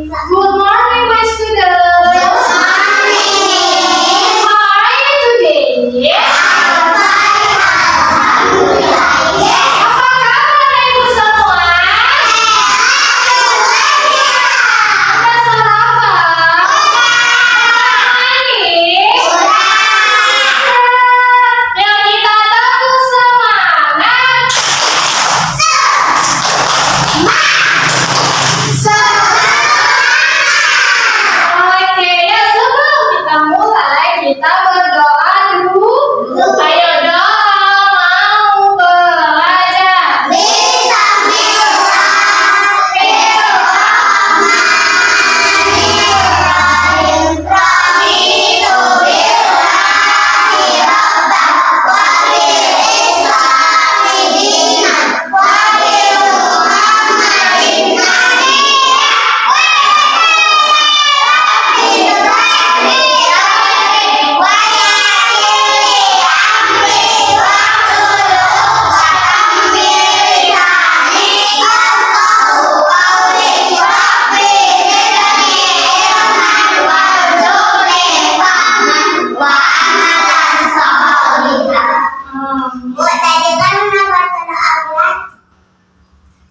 Good morning, my students. Good morning. How are you today? Apa kabar ibu semua? Udah sarapan? Manis? Yuk kita terus semangat. Oke, ya sebelum kita mulai, kita berdoa dulu. Ayo doa, mau belajar.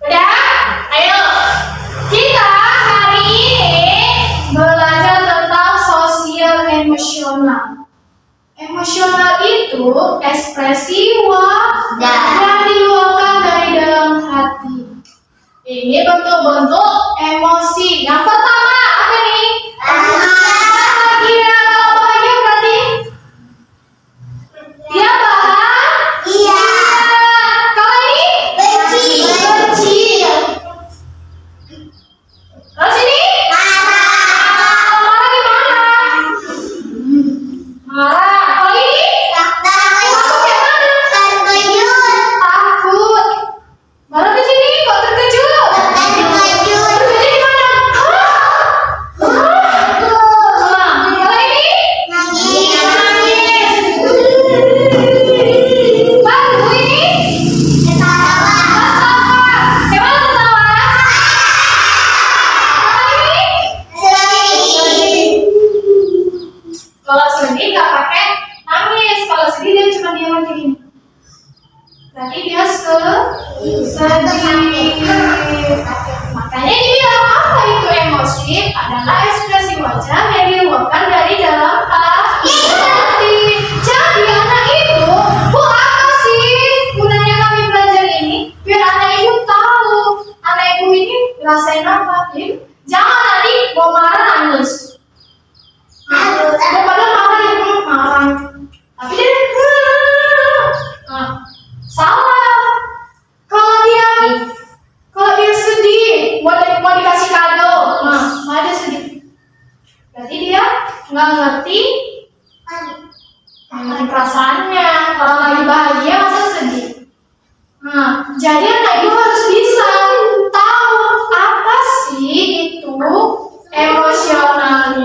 Udah? Ayo. Kita hari ini belajar tentang sosial emosional. Emosional itu ekspresi yang diluapkan dari dalam hati. Ini bentuk-bentuk emosi. Yang pertama apa nih? Bahagia. Kalau bahagia berarti dia bahagia. Kalau ini benci. Kalau sini marah gimana? Marah. Kalau ini takut. Marah di sini kok terkejut? Terkejut gimana? Kalau ini baru ini ketawa. Gimana ketawa? Kalau sedih nggak pakai nangis. Kalau sedih dia cuma diam aja gini. Berarti dia sedih. Makanya dibilang apa itu emosi? Adalah ekspresi wajah yang diluapkan dari dalam hati. Jadi anak itu, apa sih gunanya kami belajar ini? Biar anak itu tahu anak ibu ini ngerasain apa. Jadi jangan nanti mau marah nangis. Daripada marah. Tapi dia salah. Kalau dia sedih, mau dikasih kado, dia sedih. Berarti dia nggak ngerti perasaannya. Kalau lagi bahagia masa sedih. Jadi anak itu harus bisa tahu apa sih itu emosional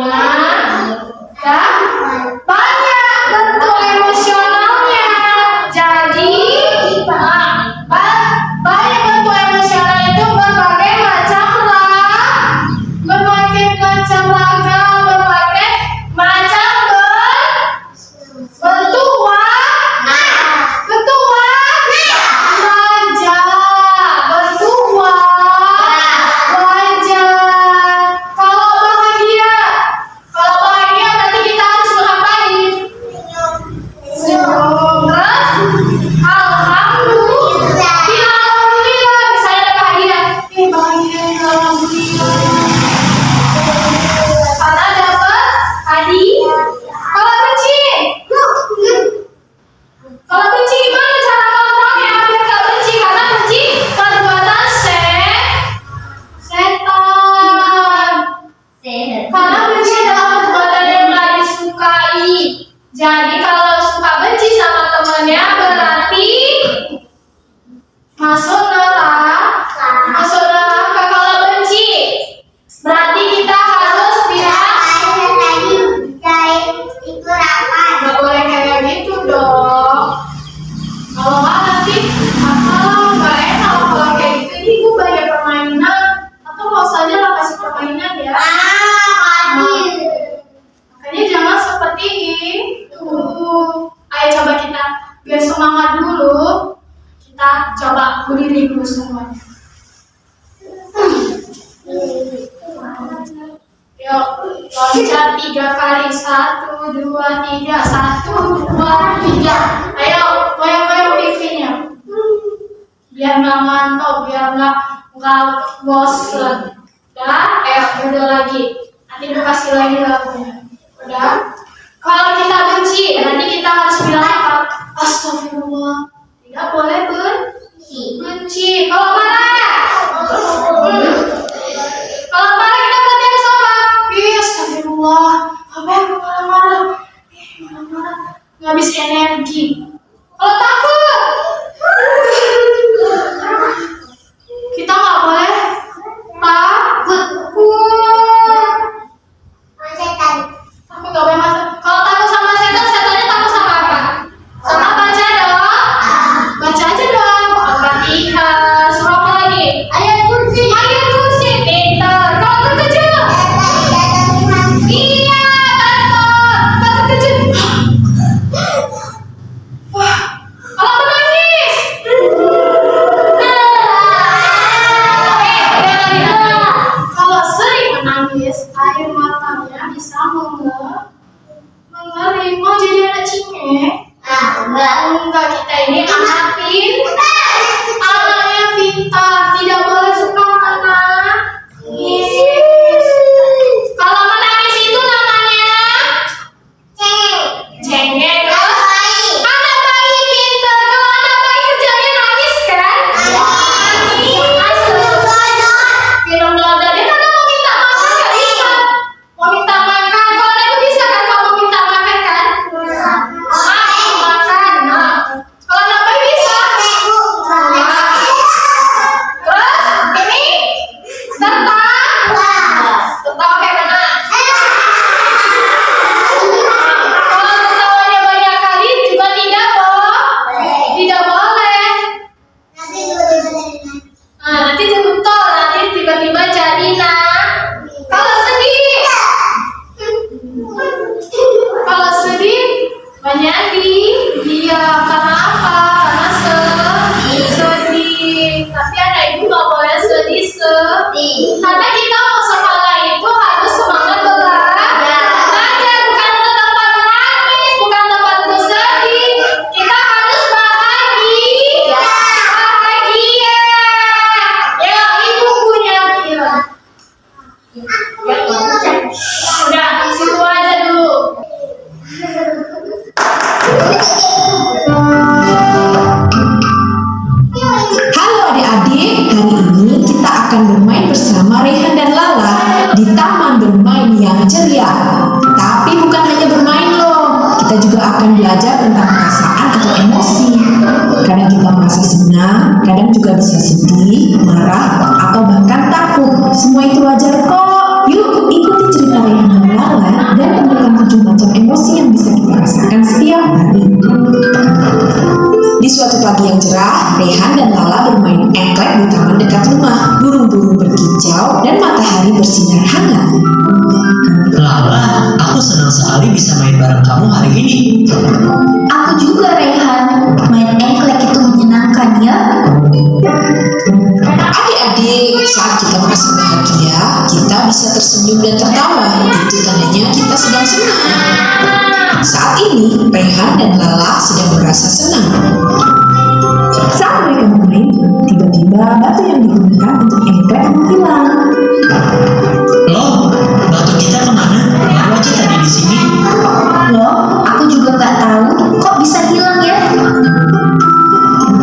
Yuk, loncat 3 kali. 1, 2, 3. 1, 2, 3. Ayo, goyang-goyang pipinya. Biar nggak ngantuk, biar nggak bosen. Udah, ayo duduk lagi. Nanti dikasih lagi lagunya. Udah. Kalau kita benci, nanti kita harus bilang apa? Astagfirullah. Tidak boleh benci. Kalau marah, kalau marah kita berarti harus apa? Astagfirullah. Apa yang aku marah-marah? Marah-marah. Ngabis energi. Kalau takut, kita nggak boleh takut. Takut nggak boleh masuk. Kalau takut sama setan, setannya takut sama apa? Sama baca dong. Baca aja dong. Al-Fatihah. Surah apa lagi? Ayat kursi. Ayat kursi. Pintar. Kalau terkejut, iya betul. Kalau terkejut, wah. Kalau menangis, kalau sering menangis, air matanya bisa mengering. Mau jadi anak cingeng? Enggak, kita ini anak anaknya pintar, tidak boleh suka menangis. Kalau menangis itu namanya cengeng. Terus anak bayi pintar. Kalau anak bayi kerjanya nangis kan? Nangis terus. Minum lada. Dia kadang mau minta makan, nggak bisa. Mau minta makan. Kalau anak itu bisa kan? Kalau mau minta makan kan? Makan. Nah, kalau anak bayi bisa. Terus ini tertawa kayak mana? Kalau tertawanya banyak kali juga tidak boleh. Nah, nanti dibentol, nanti tiba-tiba jadi kalau sedih banyak dia karena apa? Karena sedih. Tapi anak ibu nggak boleh sedih. Karena kita mau sekolah itu harus semangat belajar, bukan tempat menangis, bukan tempat bersedih. Kita harus bahagia. Ya, ibu punya film. Udah, situ aja dulu. Halo adik-adik, hari ini kita akan bermain bersama Rehan dan Lala di taman bermain yang ceria. Tapi bukan hanya bermain loh, kita juga akan belajar tentang perasaan atau emosi. Kadang kita merasa senang, kadang juga bisa sedih, marah, atau bahkan takut. Semua itu wajar kok. Yuk ikuti cerita Rehan dan Lala dan temukan 7 macam emosi yang bisa kita rasakan setiap hari. Di suatu pagi yang cerah, Rehan dan Lala bermain engklek di taman dekat rumah. Burung-burung berkicau dan matahari bersinar hangat. Lala, aku senang sekali bisa main bareng kamu hari ini. Aku juga, Rehan. Main engklek itu menyenangkan ya. Adik-adik, saat kita merasa bahagia, kita bisa tersenyum dan tertawa. Itu tandanya kita sedang senang. Saat ini, Rehan dan Lala sedang merasa senang. Saat mereka bermain, tiba-tiba batu yang digunakan untuk engklek menghilang. Loh, batu kita kemana? Baru aja tadi di sini. Loh, aku juga nggak tahu. Kok bisa hilang ya?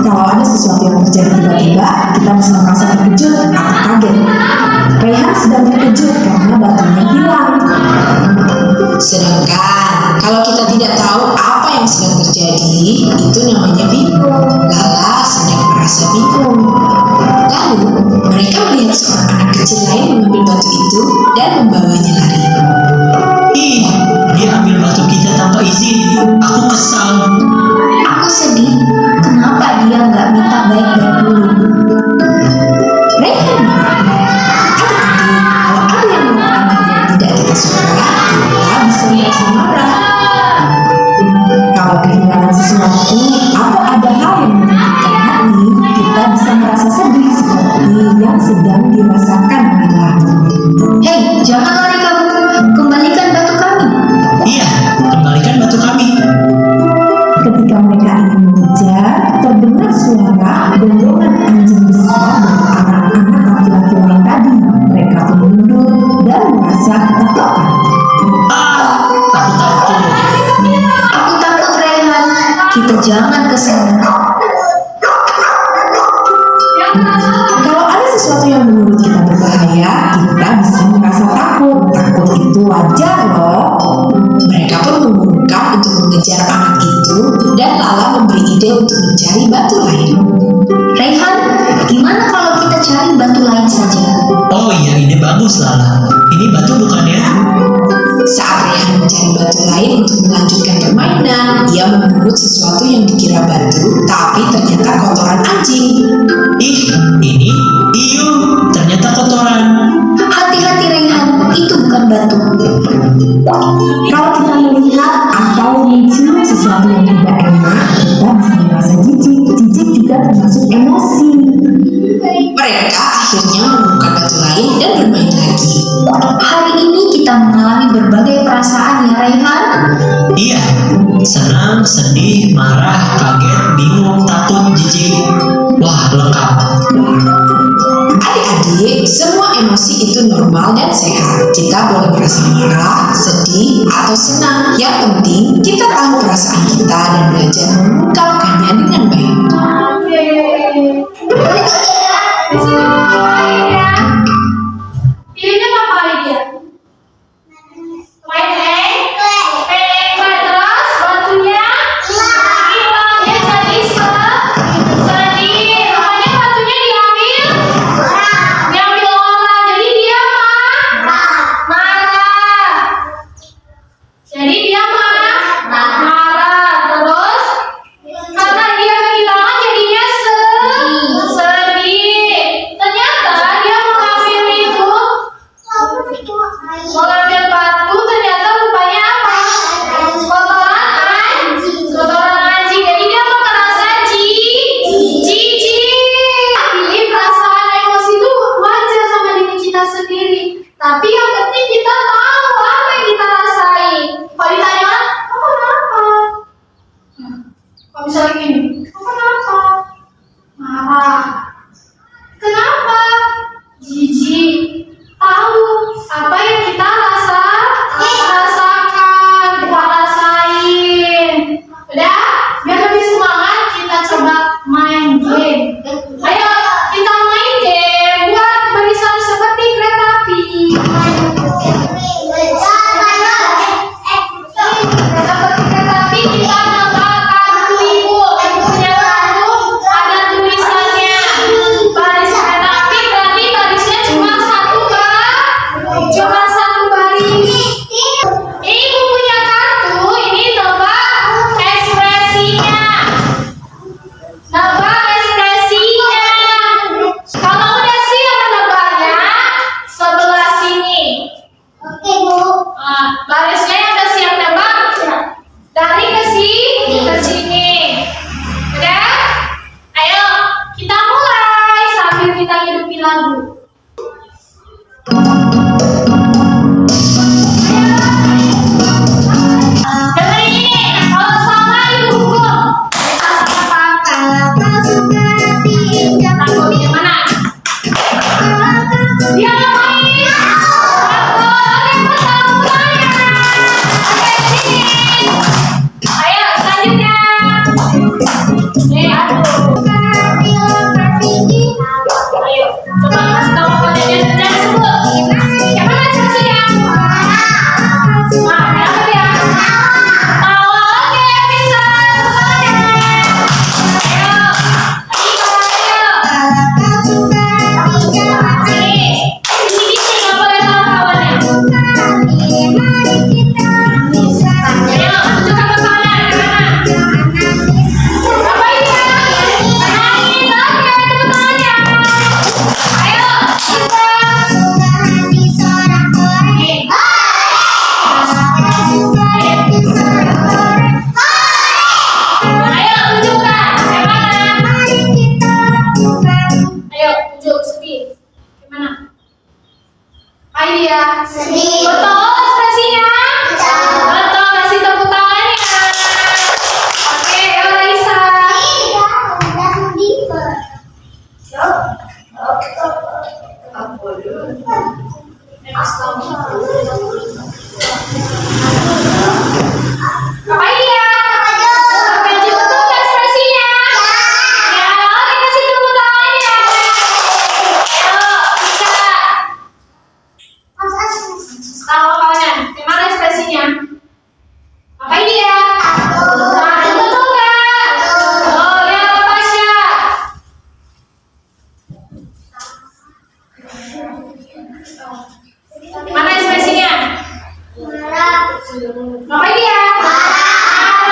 Kalau ada sesuatu yang terjadi tiba-tiba, kita bisa merasa terkejut atau kaget. Rehan sedang terkejut karena batunya hilang. Sedangkan kalau kita tidak tahu apa yang sedang terjadi, itu namanya bingung. Lala sedang merasa bingung. Lalu mereka melihat seorang anak kecil lain mengambil batu itu dan membawanya lari. Ih, dia ambil batu kita tanpa izin. Aku kesal. Aku sedih. Kenapa dia nggak minta baik-baik dulu? Rehan, adik-adik, kalau ada yang melakukan hal yang tidak kita suka, kita bisa merasa marah. Kalau kehilangan sesuatu atau ada hal yang menyakitkan hati, kita bisa merasa sedih seperti yang sedang dirasakan Lala. Hei, jangan lari kamu. ujar anak itu, dan Lala memberi ide untuk mencari batu lain. Raihan, gimana kalau kita cari batu lain saja? Oh iya, ide bagus Lala. Ini batu bukannya? Saat Raihan mencari batu lain untuk melanjutkan permainan, ia menemukan sesuatu yang dikira batu, tapi ternyata kotoran anjing. Ih, ini iu, ternyata kotoran. Hati-hati Raihan, itu bukan batu. Kalau kita melihat atau mencium sesuatu yang tidak enak, kita bisa merasa jijik. Jijik juga termasuk emosi. Mereka akhirnya menemukan batu lain dan bermain lagi. Hari ini kita mengalami berbagai perasaan ya Raihan. Iya, senang, sedih, marah, kaget, bingung, takut, jijik. Wah, lengkap. Adik-adik, semua emosi itu normal dan sehat. Kita boleh merasa marah, sedih, atau senang. Yang penting, kita tahu perasaan kita dan belajar mengungkapkannya dengan baik. Di sini ngapain ya? Pilihnya ngapain dia? Main terus batunya hilang, dia jadi sedih. Makanya batunya diambil orang. Jadi dia marah. Jadi dia marah. Terus karena dia kehilangan jadinya sedih. Ternyata dia mengambil batu, ternyata rupanya apa? Kotoran anjing. Jadi dia merasa jijik. Tapi perasaan emosi itu wajar sama diri kita sendiri. Tapi yang penting kita tahu apa yang kita rasain. Kalau ditanya, kamu kenapa? Kalau misalnya gini, kamu kenapa? Marah. Kenapa? Jijik. Tahu apa yang kita rasakan, kita rasain. Udah, biar lebih semangat kita coba main game. Ayo kita main game buat barisan seperti kereta api. Seperti kereta api kita nebak kartu ibu. Punya kartu ada tulisannya. Baris kereta api berarti barisnya cuma satu baris. Ibu punya kartu, ini nebak ekspresinya. Kalau udah siap menebaknya, sebelah sini. Oke Bu. Barisnya yang udah siap nebak, dari ke sini. Udah? Ayo kita mulai sambil kita hidupin lagu. Dengerin ini, kalau salah ibu hukum. Takut yang mana? Dia ngapain? Ayo selanjutnya. Ayo, coba kasih tahu kodenya dan sebut. Yang mana ekspresinya? Apa dia? Tawa, oke, bisa. Sini nggak boleh tahu kawannya. Ayo, tunjukkan ke kanan. Apa ini? Nangis, oke, tepuk tangannya. Ayo, bisa. Ayo, tunjukkan. Yang mana? Ayo, tunjuk sedih. Gimana? Ayo dia. Sedih. Betul ekspresinya? Betul, kasih tepuk tangannya. Oke, ayo Raisa. Ngapain dia? Baju betul ekspresinya? Ya, oke, kasih tepuk tangannya. Ayo, bisa. Tahu kawannya, gimana ekspresinya? Ngapain dia? Mana ekspresinya? Ngapain dia?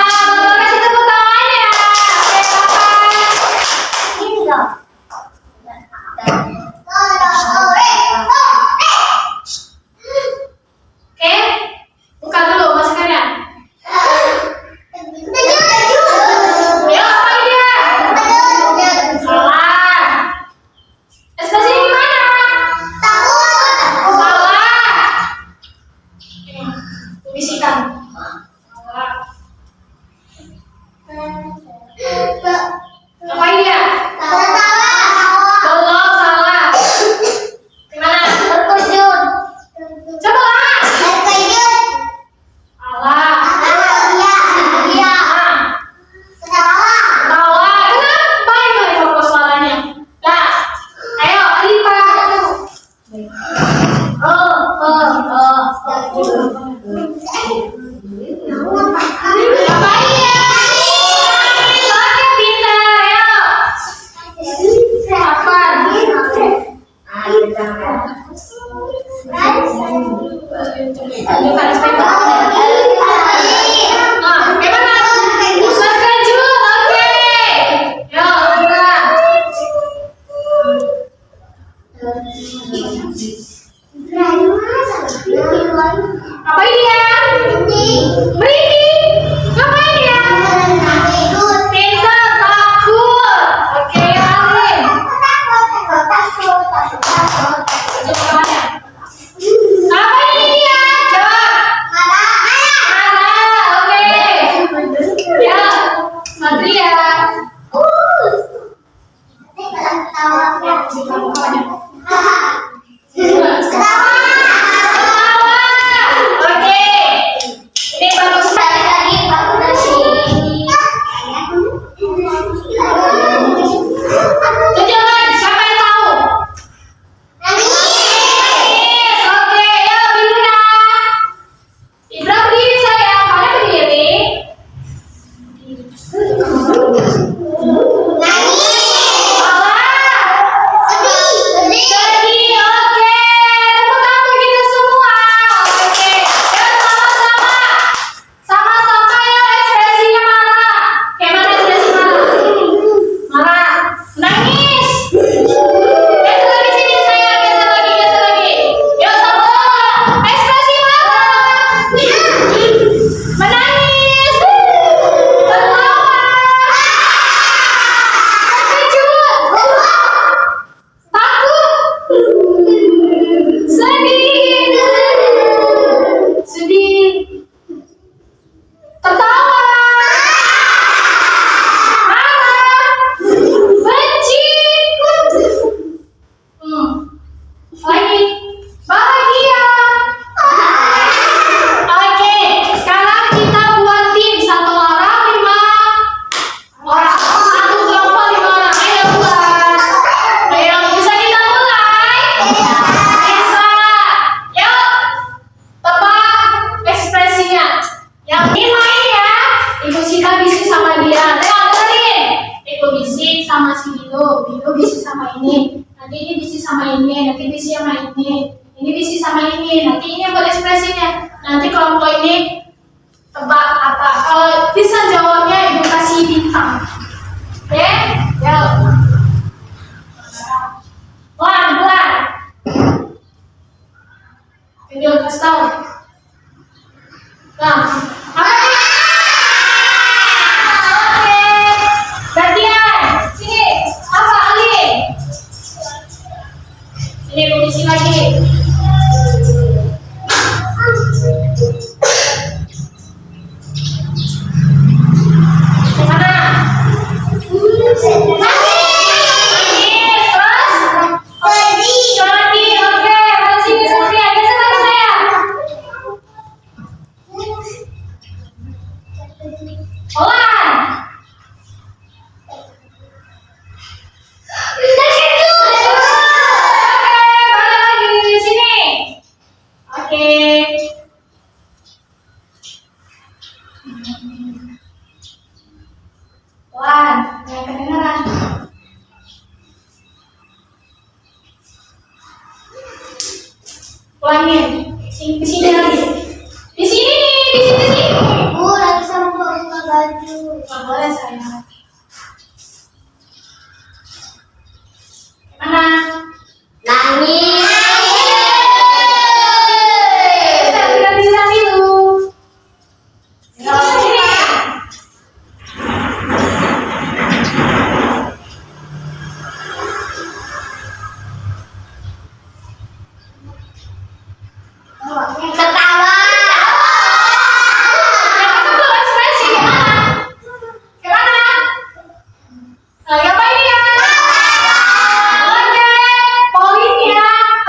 Kasih tepuk tangan ya. Oke, buka dulu maskernya. Ya, ngapain dia? Salah. Ekspresinya gimana? Salah. Bisikan. Salah. Ngapain dia? Belum, salah. Gimana? Coba lah. Salah. Salah. Kenapa itu fokus suaranya? Nah, ayo lipat. Ngapain ya? Soalnya pintar, ayo. Kapan? Tunjukkan ekspresi. Nah, gimana? Terkejut, oke. Yo, gerak. Ngapain dia? Merinding. Ngapain dia? Pintar, takut. Oke, Alin. Coba kawannya. Ngapain ini dia? Jawab. Marah, oke. Ya, Satria. Oke. Ini bagus. Tunjukkan siapa yang tahu. Oke, ya Bina. Ibra berdiri sayang, kalian berdiri. Sedih, oke. Tepuk tangan untuk kita semua. Oke, ya sama-sama. Sama-sama ya ekspresinya marah. Kayak mana ekspresi marah? Marah, nangis. Geser lagi sini sayang, geser lagi. Yuk sama-sama. Ekspresi marah. Menangis. Tertawa. Terkejut. Takut. Sedih. Tertawa. Marah. Benci. Lagi. Bahagia. Oke, sekarang kita buat tim. 1 orang 5 orang. 1 kelompok 5 orang. Ayo buat. Ayo, bisa kita mulai? Bisa. Yuk. Tebak ekspresinya. Yang ini main ya. Ibu Sita bisik sama dia. Tengok dengerin. Ibu bisik sama si Bilo. Bilo bisik sama ini. Nanti ini bisik sama ini. Nanti bisik sama ini. Ini bisik sama ini. Nanti ini yang berekspresinya. Nanti kelompok ini tebak apa. Kalau bisa jawabnya ibu kasih bintang. Oke? Yuk. Pelan. Video kasih tahu. Nah, oke. Gantian. Sini. Apa Ali? Ini komisi lagi. Mana? Sedih, oke. Mana sini Satria? Geser lagi saya. Pelan. Ulangin. Di sini lagi. Di sini nih, di sini. Bu, lagi sama buka baju. Nggak boleh sayang. Mana? Nangis. Ganti dulu. Sini. Ketawa. Betul ekspresi gimana? Gimana? Lagi apa ini ya? Oke, poinnya 4.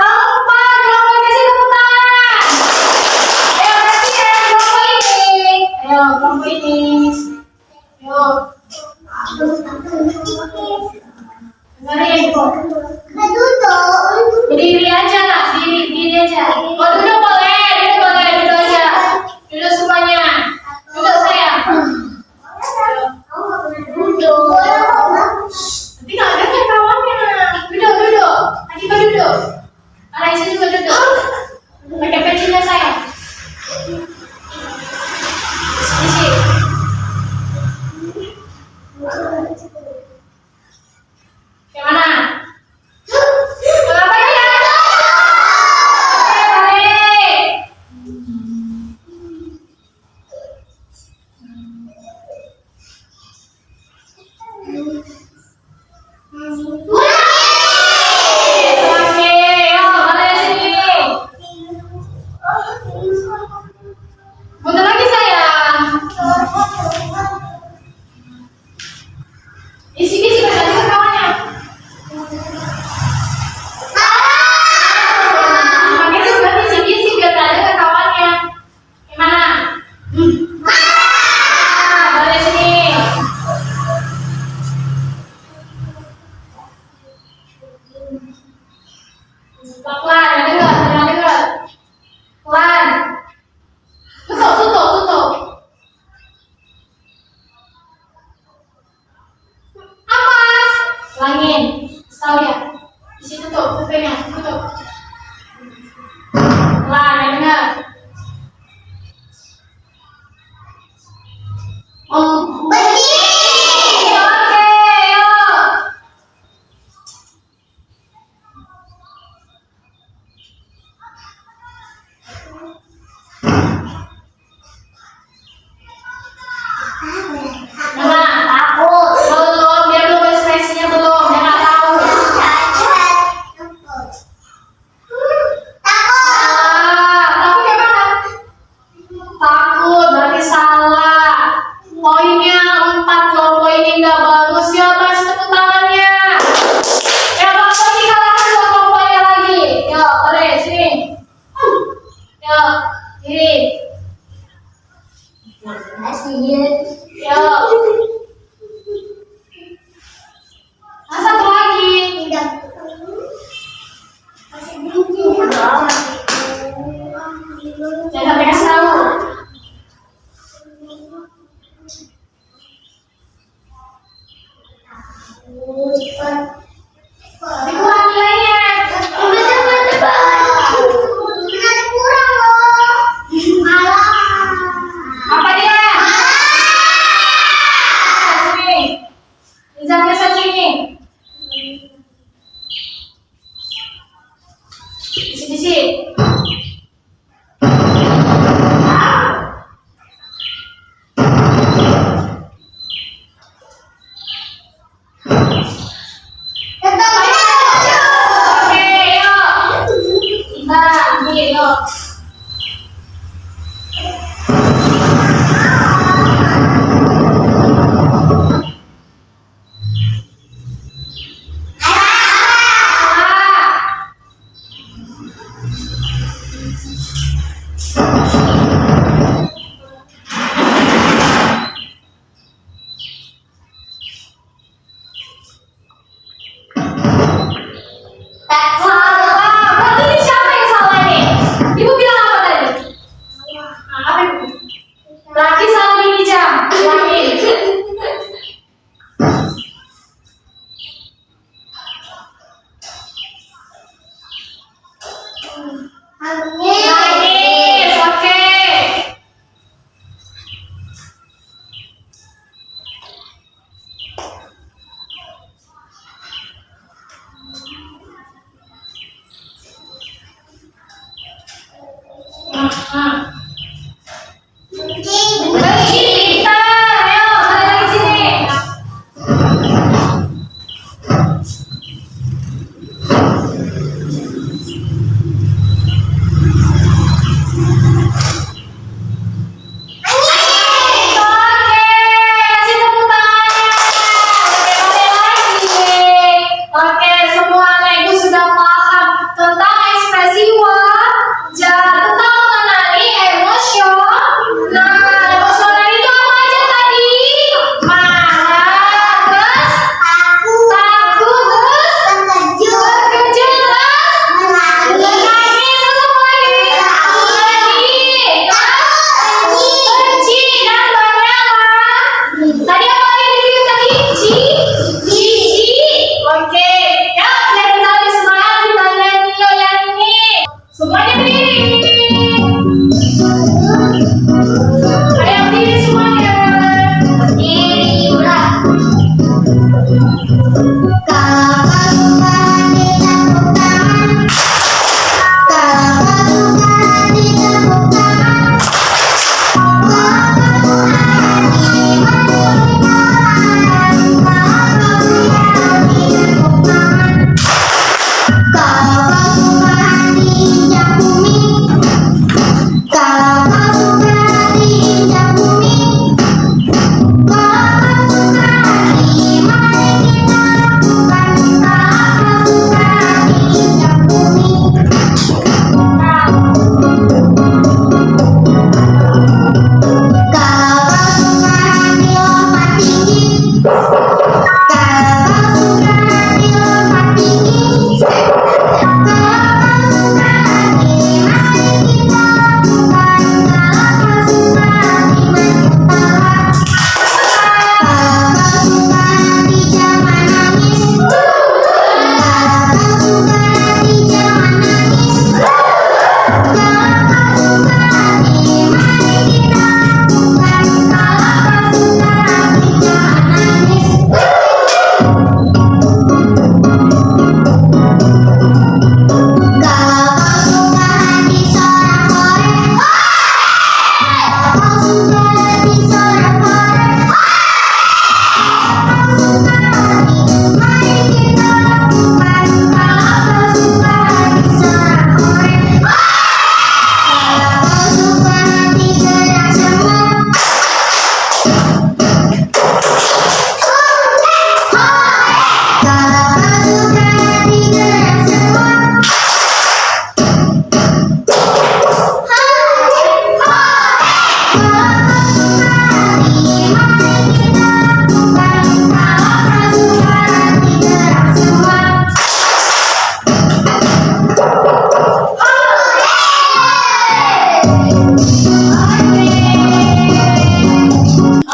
Kelompok kasih tepuk tangan. Ayo berarti ya kelompok ini. Ayo kelompok ini. Ayo. Dengerin. Berdiri aja lah, diri aja. Oh duduk boleh, duduk aja. Duduk semuanya. Duduk sayang. Nanti nggak ada kan kawannya. Duduk. Adik kau duduk. Raisa juga duduk. Pakai pecinya sayang. Sini. Gimana? Kenapa ya? Balik. Oke, yuk balik sini. Bentar lagi sayang. Isi berarti ke kawannya. Pakai itu berarti isi biar ada ke kawannya. Gimana? Balik sini. Pelan, dengar. Pelan. Tutup. Apa? Ulangin. Tahu ya? Di situ tuh, tutupnya, tutup. Pelan, dengar. Oke, yuk. Belum, dia belum ekspresinya belum, dia nggak tahu. Tapi gimana? Takut, berarti salah. Poinnya 4, kelompok ini nggak bagus. Ya, tes tepuk tangannya. Ya, kelompok ini kalahkan 2 kelompoknya lagi. Yuk, balik sini. Yuk, kiri. Yuk. Satu lagi. Jangan sampai kasih tahu. Dikurang nilainya. Apa dia? Sini. Rizalnya sini. Di sini. Oke, yuk. Kita ambil, yuk. Berarti ini siapa yang salah nih? Ibu bilang apa tadi? Apa ibu? Berarti salah ini jam. Ulangin. Lagi. Benci, pintar. Ayo, balik lagi sini. Kasih tepuk tangannya. Oke, semua anak ibu sudah paham tentang ekspresi wajah, tentang mengenali emosional. Emosional itu apa aja tadi? Marah, terus takut, terus terkejut, terus menangis, terus apa lagi? Sedih, terus benci, dan banyak tadi apa lagi tadi? Jijik. Oke, ya biar kita lebih semangat kita nyanyi yuk yang ini. Semuanya berdiri. Ayo berdiri semuanya. Berdiri, udah.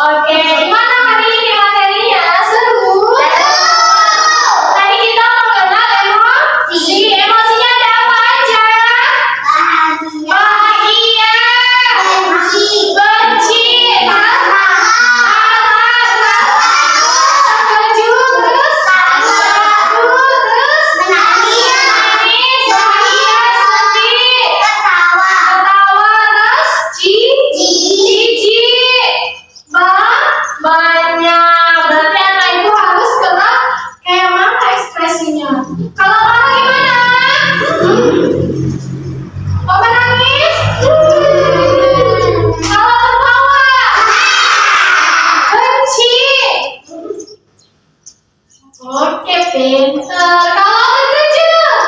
Oke, gimana hari ini materinya? Seru? Tadi kita mengenal emosi. Emosinya ada apa aja? Bahagia, benci, marah, terkejut, terus takut, terus menangis, bahagia, sedih, ketawa, terus jijik. Banyak. Berarti anak ibu harus gerak kayak mana ekspresinya. Kalau marah gimana? Oh menangis? Kalau tertawa? Benci? Oke, pintar. Kalau terkejut?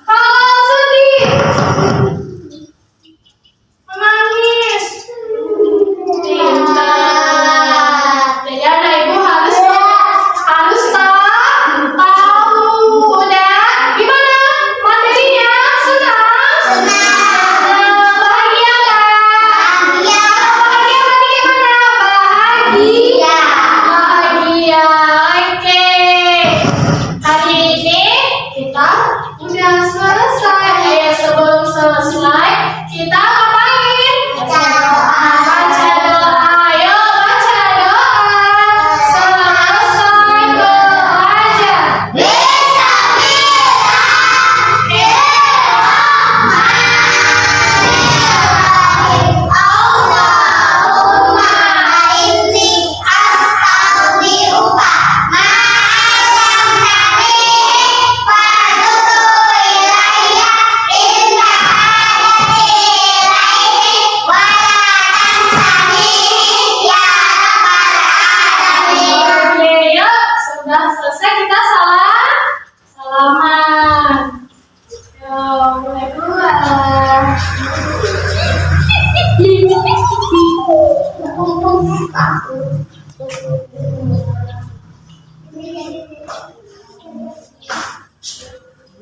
Kalau sedih? Menangis. Pintar. Jadi anak ibu harus tahu. Udah gimana materinya? Senang? Bahagia kan? Bahagia berarti gimana? Bahagia. Oke. Hari ini kita udah selesai. Sebelum selesai kita ngapain? Baca doa. Ayo baca doa. Selesai belajar. Bismillahirrahmanirrahim.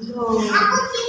Tuh.